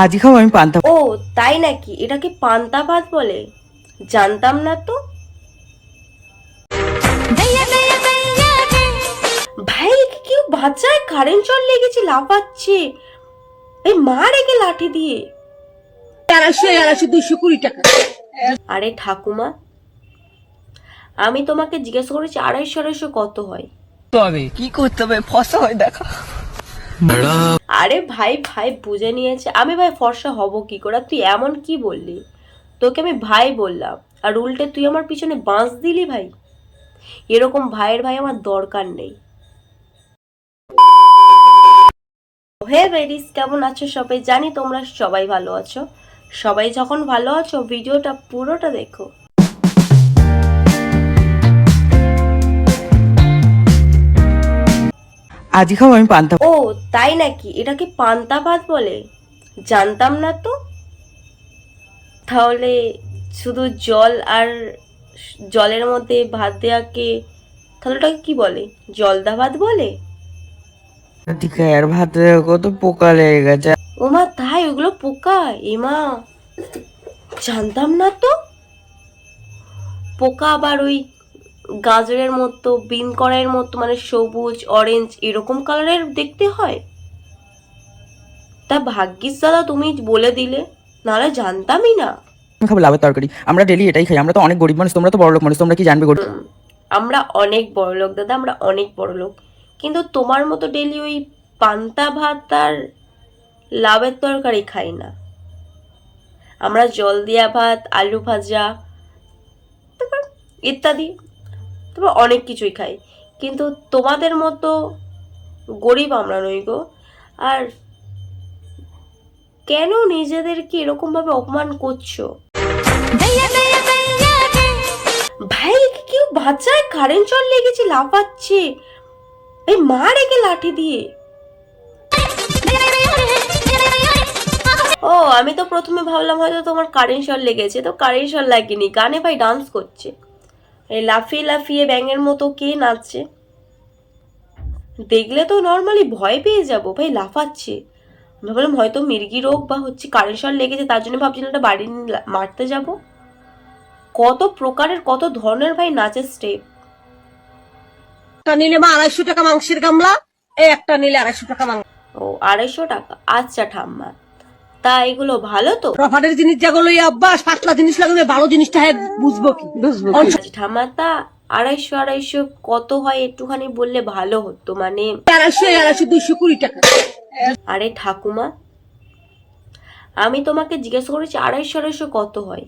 আজই খাবো আমি পান্তা। ও তাই নাকি? এটাকে পান্তা ভাত বলে? জানতাম না তো। ভাই কেউ বাঁচায়, কারেন্ট শর্ট লেগেছে, লাফাচ্ছে। এই মার একে লাঠি দিয়ে। 220 টাকা। আরে ঠাকুমা, আমি তোমাকে জিজ্ঞেস করেছি 250 কত হয়? তবে কি করতে হবে? ফসা হয় দেখা। আরে ভাই ভাই বুঝে নিয়েছে। আমি ভাই ফর্সা হব কি করে? তুই এমন কি বললি? তোকে আমি ভাই বললাম আর উল্টে তুই আমার পিছনে বাঁশ দিলি ভাই। এরকম ভাইয়ের ভাই আমার দরকার নেই। হে বেরিস, কেমন আছো সবাই? জানি তোমরা সবাই ভালো আছো। সবাই যখন ভালো আছো ভিডিওটা পুরোটা দেখো। আজই খাবো আমি পান্তা। ও তাই নাকি? এটাকে পান্তা ভাত বলে? জানতাম না তো। তাহলে শুধু জল আর জলের মধ্যে ভাত দেওয়াকে তাহলে ওটাকে কি বলে? জলদা ভাত বলে? আর ভাতে কত পোকা লেগে গেছে। ওমা তাই, ওগুলো পোকা? এমা, জানতাম না তো। পোকা আবার ওই গাজরের মতো, বিন কড়াইয়ের মতো, মানে সবুজ অরেঞ্জ এরকম কালারের দেখতে হয়? তা ভাগ্যিস দাদা তুমি বলে দিলে, নাহলে জানতামই না। খাবো লাভের তরকারি, আমরা ডেলি এটাই খাই। আমরা তো অনেক গরিব মানুষ, তোমরা তো বড়লোক মানুষ, তোমরা কি জানবে গরিব? আমরা অনেক বড় লোক দাদা, আমরা অনেক বড় লোক, কিন্তু তোমার মতো ডেলি ওই পান্তা ভাত আর লাভের তরকারি খাই না। আমরা জল দিয়া ভাত, আলু ভাজা, তারপর ইত্যাদি, তারপর অনেক কিছুই খাই, কিন্তু তোমাদের মতো গরিব আমরা নই গো। আর কেন নিজেদেরকে এরকম ভাবে অপমান করছো? ভাই কেউ বাঁচায়, কারেন্ট শর্ট লেগেছে, লাফাচ্ছে। এই মার একে লাঠি দিয়ে। ও আমি তো প্রথমে ভাবলাম হয়তো তোমার কারেন্ট শর্ট লেগেছে, তো কারেন্ট শর্ট লাগেনি, গানে ভাই ডান্স করছে। এই লাফিয়ে লাফিয়ে ব্যাঙের মতো কে নাচছে? দেখলে তো নর্মালি ভয় পেয়ে যাবো, ভাই লাফাচ্ছে। আমি ভাবলাম হয়তো মির্গি রোগ বা হচ্ছে কারেন্ট শর্ট লেগেছে, তার জন্য ভাবছিলাম একটা বাড়ি মারতে যাব। কত প্রকারের কত ধরনের ভাই নাচের স্টেপ। একটা নিলে মা 250 টাকা মাংসের গামলা, এই একটা নিলে 250 টাকা মাংস। ও 250 টাকা, আচ্ছা ঠাম্মা, তা এগুলো ভালো তো? প্রফাটের জিনিস যেগুলো অভ্যাস, পাতলা জিনিস লাগবে, ভালো জিনিসটা বুঝবো কি? আচ্ছা ঠাম্মা, তা 250 কত হয় একটুখানি বললে ভালো হতো, মানে। 220 টাকা। আরে ঠাকুমা, আমি তোমাকে জিজ্ঞেস করেছি 250 কত হয়?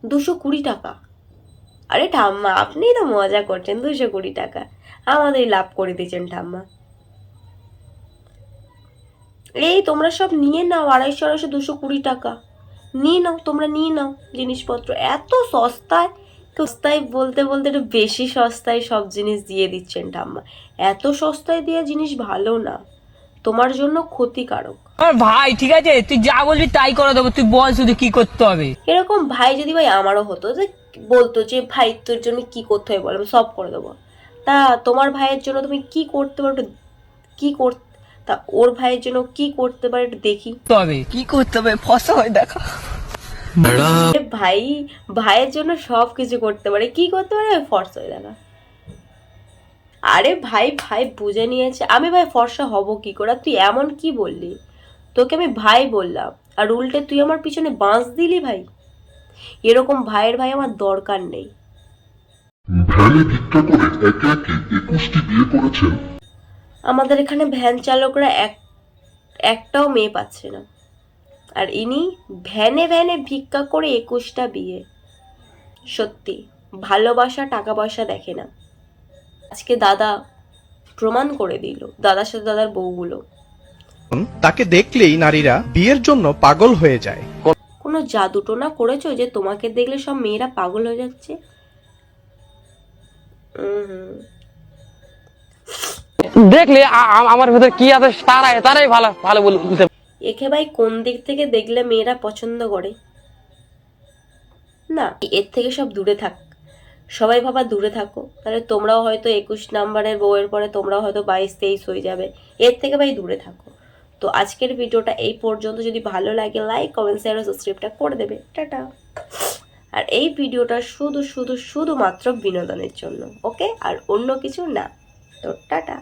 220 টাকা? আরে ঠাম্মা আপনি তো মজা করছেন, 220 টাকা আমাদের লাভ করে দিয়েছেন ঠাম্মা। এই তোমরা সব নিয়ে নাও, 250 220 টাকা নিয়ে নাও, তোমরা নিয়ে নাও জিনিসপত্র, এত সস্তায়। সস্তায় বলতে বলতে একটু বেশি সস্তায় সব জিনিস দিয়ে দিচ্ছেন ঠাম্মা। এত সস্তায় দেওয়া জিনিস ভালো না, তোমার জন্য ক্ষতিকারক। ভাই ঠিক আছে, তুই যা বলবি তাই করে দেবো, তুই বল শুধু কি করতে হবে। এরকম ভাই যদি ভাই আমারও হতো, যে বলতো যে ভাই তোর জন্য কি করতে হবে বল, আমি সব করে দেবো। তা তোমার ভাইয়ের জন্য তুমি কি করতে পারো একটু, কি কর, তা ওর ভাইয়ের জন্য কি করতে পারে একটু দেখি। তবে কি করতে হবে? ফসা হয় দেখা। ভাই ভাইয়ের জন্য সব কিছু করতে পারে, কি করতে পারে? ফর্সা হয়ে দেখা। আরে ভাই ভাই বুঝে নিয়েছে। আমি ভাই ফর্সা হব কি করে? তুই এমন কি বললি? তোকে আমি ভাই বললাম আর উল্টে তুই আমার পিছনে বাঁশ দিলি ভাই। এরকম ভাইয়ের ভাই আমার দরকার নেই। ভ্যানে ভিক্ষা করে একে একে 21টি বিয়ে করেছেন। আমাদের এখানে ভ্যান চালকরা একটাও মেয়ে পাচ্ছে না, আর ইনি ভ্যানে ভ্যানে ভিক্ষা করে 21টা বিয়ে। সত্যি ভালোবাসা টাকা পয়সা দেখে না। আজকে দাদা প্রমাণ করে দিল, দাদার সাথে দাদার বউগুলো। তাকে দেখলেই নারীরা বিয়ের জন্য পাগল হয়ে যায়। কোনো জাদু টোনা করেছো যে তোমাকে দেখলে সব মেয়েরা পাগল হয়ে যাচ্ছে? দেখলে আমার ভেতর কি আছে তারাই ভালো ভালো বলতে। একে ভাই কোন দিক থেকে দেখলে মেয়েরা পছন্দ করে? না, এর থেকে সব দূরে থাক। সবাই ভাবা দূরে থাকো, তাহলে তোমরাও হয়তো 21 নাম্বারের বউয়ের পরে তোমরাও হয়তো 22 23 হয়ে যাবে। এর থেকে ভাই দূরে থাকো। তো আজকের ভিডিওটা এই পর্যন্ত। যদি ভালো লাগে লাইক কমেন্ট শেয়ার ও সাবস্ক্রাইবটা করে দেবে। টাটা। আর এই ভিডিওটা শুধুমাত্র বিনোদনের জন্য, ওকে, আর অন্য কিছু না। তো টাটা।